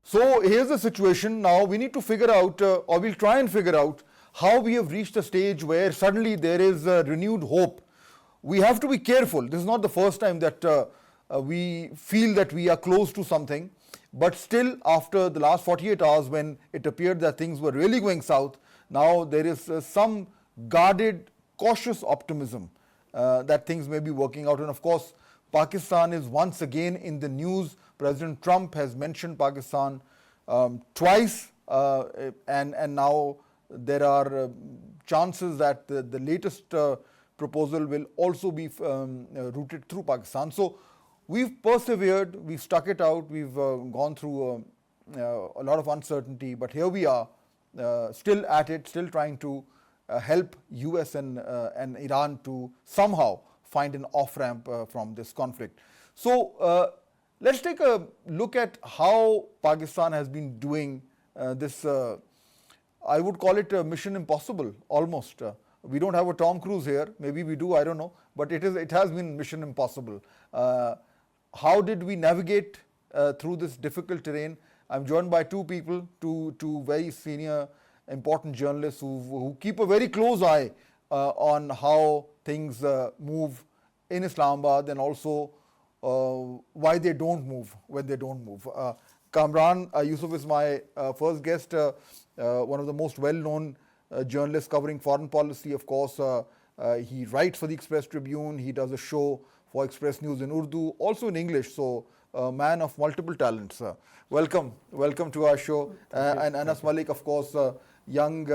So here's the situation. Now we need to figure out, or we'll try and figure out, how we have reached a stage where suddenly there is renewed hope. We have to be careful. This is not the first time that we feel that we are close to something. But still, after the last 48 hours, when it appeared that things were really going south, now there is some guarded, cautious optimism that things may be working out. And of course, Pakistan is once again in the news. President Trump has mentioned Pakistan twice, and now there are chances that the latest proposal will also be routed through Pakistan. So we've persevered, we've stuck it out, we've gone through a lot of uncertainty, but here we are, still at it, still trying to help US and Iran to somehow find an off-ramp from this conflict. So let's take a look at how Pakistan has been doing this, I would call it a mission impossible, almost. We don't have a Tom Cruise here, maybe we do, I don't know, but it has been mission impossible. How did we navigate through this difficult terrain? I'm joined by two people, two very senior, important journalists who keep a very close eye on how things move in Islamabad, and also why they don't move when they don't move. Kamran Yusuf is my first guest, one of the most well-known journalists covering foreign policy. Of course, he writes for the Express Tribune, he does a show for Express News in Urdu, also in English, so a man of multiple talents. Welcome to our show. And Anas Malik, of course, a young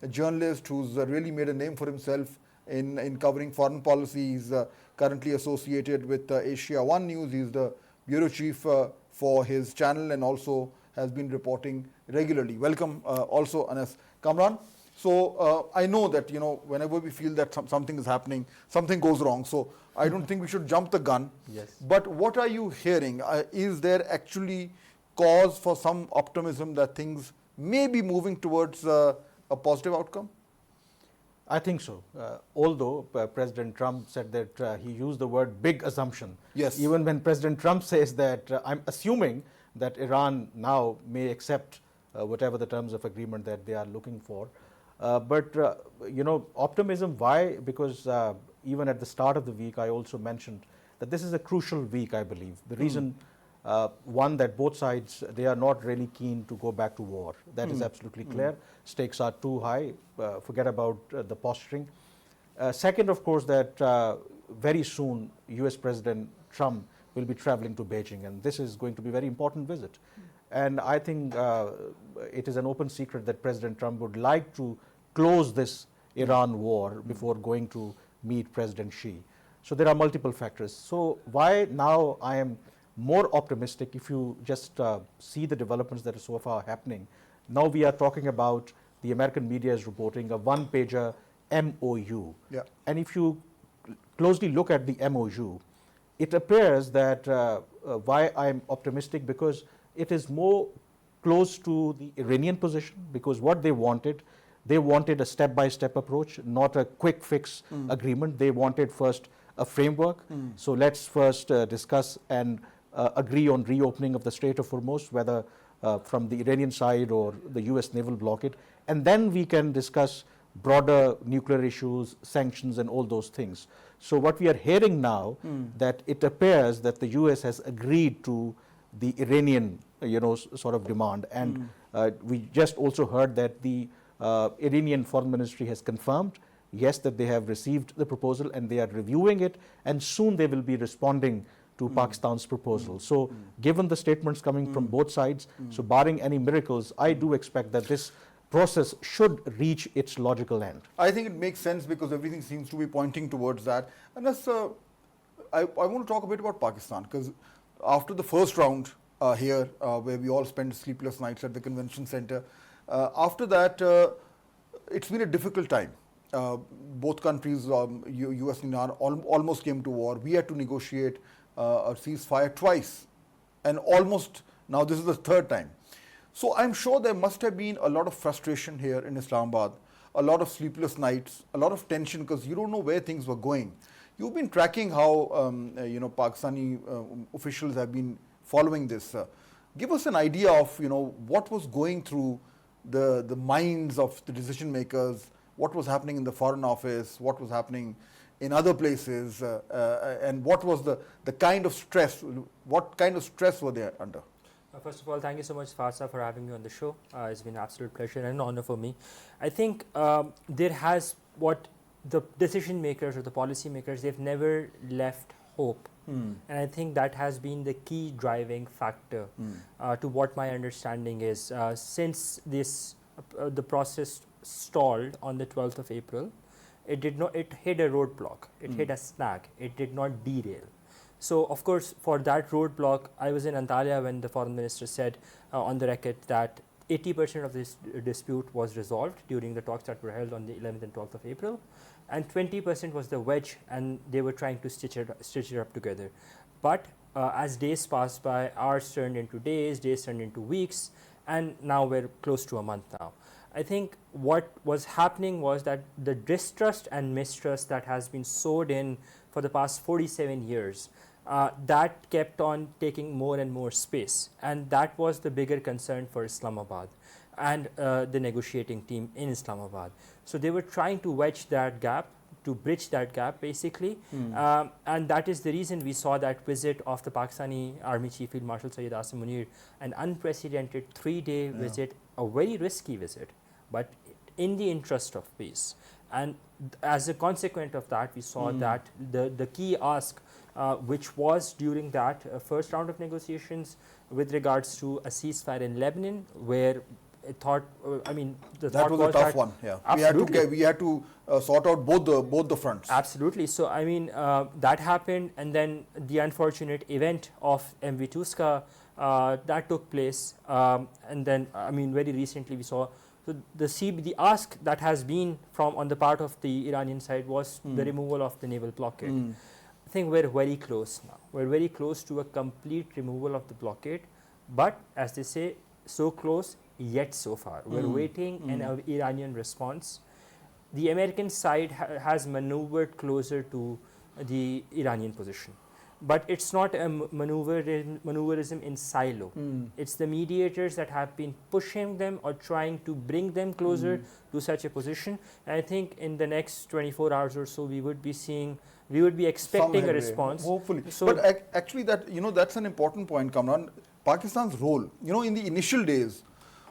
journalist who's really made a name for himself in covering foreign policy. He's currently associated with Asia One News. He's the bureau chief for his channel and also has been reporting regularly. Welcome also, Anas. Kamran, so I know that, whenever we feel that something is happening, something goes wrong. So I don't think we should jump the gun. Yes. But what are you hearing? Is there actually cause for some optimism that things may be moving towards a positive outcome? I think so. Although President Trump said that he used the word big assumption. Yes. Even when President Trump says that I'm assuming that Iran now may accept whatever the terms of agreement that they are looking for. But optimism, why? Because even at the start of the week, I also mentioned that this is a crucial week, I believe. The reason, one, that both sides, they are not really keen to go back to war. That is absolutely clear. Stakes are too high. Forget about the posturing. Second, of course, that very soon US President Trump will be traveling to Beijing, and this is going to be a very important visit. And I think it is an open secret that President Trump would like to close this Iran war before going to meet President Xi. So there are multiple factors. So why now I am more optimistic, if you just see the developments that are so far happening. Now we are talking about, the American media is reporting a one-pager MOU. Yeah. And if you closely look at the MOU, it appears that why I'm optimistic, because it is more close to the Iranian position, because what they wanted a step-by-step approach, not a quick fix agreement. They wanted first a framework. So let's first discuss and agree on reopening of the Strait of Hormuz, whether from the Iranian side or the US naval blockade. And then we can discuss broader nuclear issues, sanctions, and all those things. So what we are hearing now, that it appears that the US has agreed to the Iranian, sort of demand. And we just also heard that the Iranian Foreign Ministry has confirmed, yes, that they have received the proposal and they are reviewing it, and soon they will be responding to Pakistan's proposal. So given the statements coming from both sides, so barring any miracles, I do expect that this process should reach its logical end. I think it makes sense because everything seems to be pointing towards that. And that's, I want to talk a bit about Pakistan, because after the first round here, where we all spent sleepless nights at the convention center, after that, it's been a difficult time. Both countries, US and Iran, almost came to war. We had to negotiate a ceasefire twice, and almost, now this is the third time. So I'm sure there must have been a lot of frustration here in Islamabad, a lot of sleepless nights, a lot of tension, because you don't know where things were going. You've been tracking how Pakistani officials have been following this. Give us an idea of, what was going through the minds of the decision makers, what was happening in the Foreign Office, what was happening in other places, and what was the kind of stress, what kind of stress were they under? First of all, thank you so much, Fahd, for having me on the show. It's been an absolute pleasure and an honor for me. I think what the decision makers or the policy makers, they've never left hope. And I think that has been the key driving factor to what my understanding is. Since the process stalled on the 12th of April, it hit a roadblock, it hit a snag, it did not derail. So, of course, for that roadblock, I was in Antalya when the foreign minister said on the record that 80% of this dispute was resolved during the talks that were held on the 11th and 12th of April, and 20% was the wedge, and they were trying to stitch it up together. But as days passed by, hours turned into days turned into weeks, and now we're close to a month now. I think what was happening was that the distrust and mistrust that has been sowed in for the past 47 years, that kept on taking more and more space, and that was the bigger concern for Islamabad and the negotiating team in Islamabad. So they were trying to wedge that gap, to bridge that gap basically, and that is the reason we saw that visit of the Pakistani Army Chief Field Marshal Syed Asim Munir, an unprecedented 3-day visit, a very risky visit, but in the interest of peace. And as a consequence of that, we saw that the key ask, which was during that first round of negotiations with regards to a ceasefire in Lebanon, where it thought, that was a tough one. Yeah, we had to sort out both the fronts. Absolutely. So that happened, and then the unfortunate event of MV Tuska that took place, and then very recently we saw. So the ask that has been on the part of the Iranian side was the removal of the naval blockade. I think we're very close now. We're very close to a complete removal of the blockade, but as they say, so close yet so far. We're waiting an Iranian response. The American side has maneuvered closer to the Iranian position, but it's not a maneuverism in silo. It's the mediators that have been pushing them or trying to bring them closer to such a position. And I think in the next 24 hours or so, we would be expecting a response. Hopefully. So, but actually that's an important point, Kamran. Pakistan's role, in the initial days,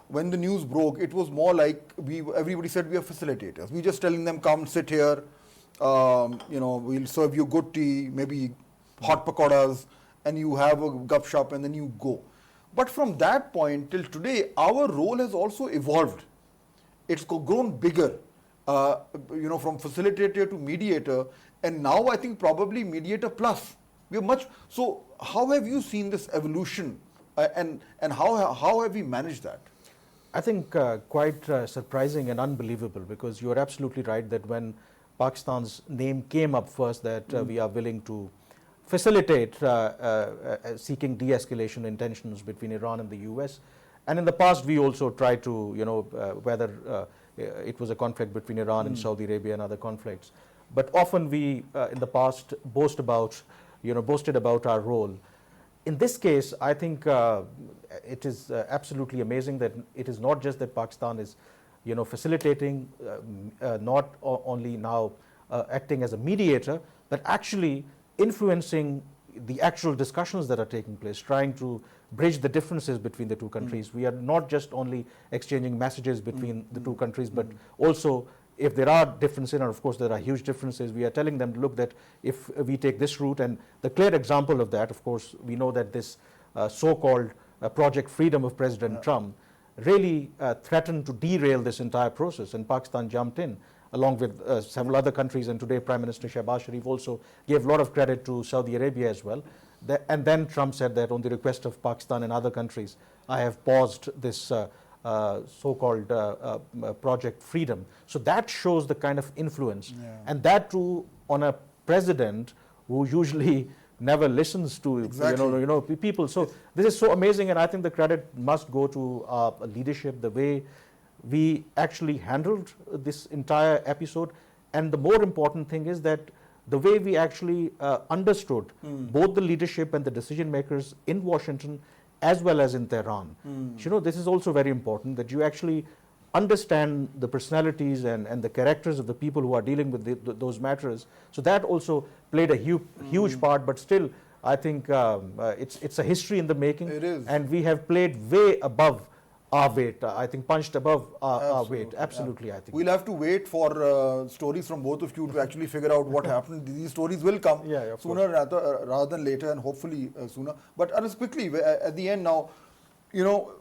when the news broke, it was more like everybody said we are facilitators. We're just telling them, come sit here, we'll serve you good tea, maybe hot pakoras, and you have a gup shop and then you go. But from that point till today, our role has also evolved. It's grown bigger, from facilitator to mediator, and now I think probably mediator plus. So how have you seen this evolution, and how have we managed that? I think quite surprising and unbelievable, because you are absolutely right that when Pakistan's name came up first, that we are willing to facilitate seeking de-escalation intentions between Iran and the US. And in the past, we also tried to, whether it was a conflict between Iran and Saudi Arabia and other conflicts. But often we, in the past, boasted about our role. In this case, I think it is absolutely amazing that it is not just that Pakistan is, facilitating, not only now acting as a mediator, but actually influencing the actual discussions that are taking place, trying to bridge the differences between the two countries. We are not just only exchanging messages between the two countries, but also if there are differences, and of course there are huge differences, we are telling them, look, that if we take this route, and the clear example of that, of course, we know that this so-called Project Freedom of President Trump really threatened to derail this entire process, and Pakistan jumped in along with several other countries, and today Prime Minister Shehbaz Sharif also gave a lot of credit to Saudi Arabia as well. And then Trump said that on the request of Pakistan and other countries, I have paused this so-called Project Freedom. So that shows the kind of influence, and that too on a president who usually never listens to people. So this is so amazing, and I think the credit must go to our leadership, the way we actually handled this entire episode. And the more important thing is that the way we actually understood both the leadership and the decision makers in Washington as well as in Tehran. You know, this is also very important, that you actually understand the personalities and the characters of the people who are dealing with those matters. So that also played a huge part, but still, I think it's a history in the making. It is. And we have played way above our weight. I think punched above our weight. Absolutely, I think. We'll have to wait for stories from both of you to actually figure out what happened. These stories will come sooner rather than later, and hopefully sooner. But Anas, quickly, at the end now, you know,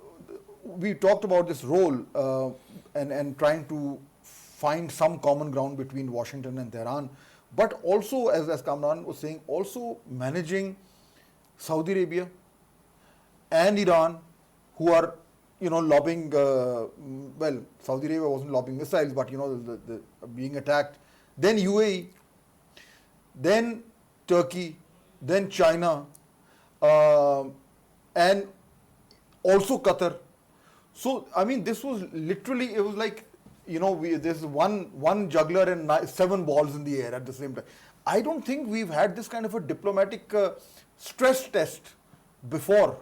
we talked about this role and trying to find some common ground between Washington and Tehran, but also, as Kamran was saying, also managing Saudi Arabia and Iran, who are, you know, lobbing, well, Saudi Arabia wasn't lobbing missiles, but, you know, the being attacked. Then UAE, then Turkey, then China, and also Qatar. So, I mean, this was literally, it was like, you know, there's one juggler and 7 balls in the air at the same time. I don't think we've had this kind of a diplomatic stress test before.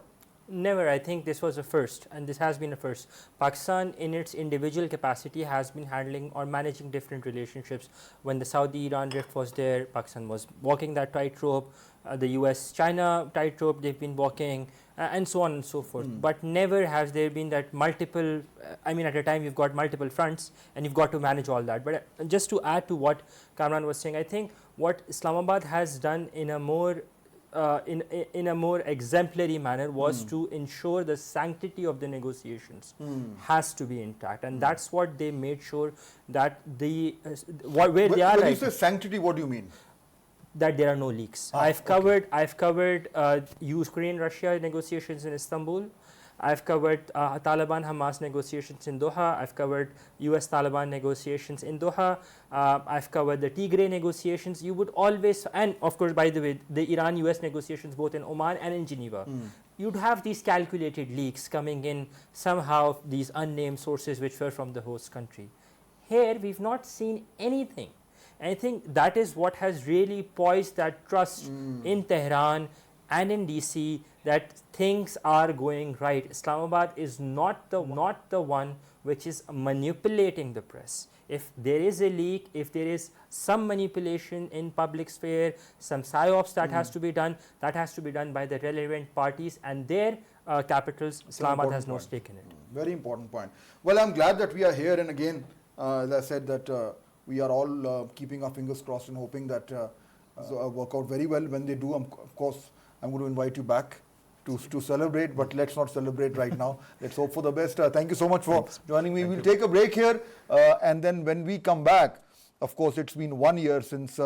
Never. I think this was a first, and this has been a first. Pakistan, in its individual capacity, has been handling or managing different relationships. When the Saudi-Iran rift was there, Pakistan was walking that tightrope. The US-China tightrope they've been walking, and so on and so forth. But never has there been that multiple, I mean, at a time you've got multiple fronts and you've got to manage all that. But just to add to what Kamran was saying, I think what Islamabad has done in a more in a more exemplary manner was to ensure the sanctity of the negotiations has to be intact, and that's what they made sure that the where they are. When right you say sanctity, what do you mean? That there are no leaks. I've covered Ukraine-Russia negotiations in Istanbul. I've covered Taliban-Hamas negotiations in Doha. I've covered US-Taliban negotiations in Doha. I've covered the Tigray negotiations. You would always, and of course, by the way, the Iran-US negotiations both in Oman and in Geneva. You'd have these calculated leaks coming in somehow, these unnamed sources which were from the host country. Here, we've not seen anything. And I think that is what has really poised that trust in Tehran and in DC, that things are going right. Islamabad is not the one which is manipulating the press. If there is a leak, if there is some manipulation in public sphere, some psyops that has to be done, that has to be done by the relevant parties and their capitals. Islamabad has no stake in it. Very important point. Well, I'm glad that we are here, and again, as I said, that we are all keeping our fingers crossed and hoping that work out very well. When they do, of course, I'm going to invite you back to celebrate, but let's not celebrate right now. Let's hope for the best. Thank you so much for joining me. We'll take a break here, and then when we come back, of course, it's been 1 year since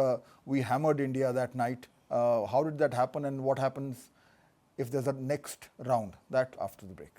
we hammered India that night. How did that happen, and what happens if there's a next round? That after the break.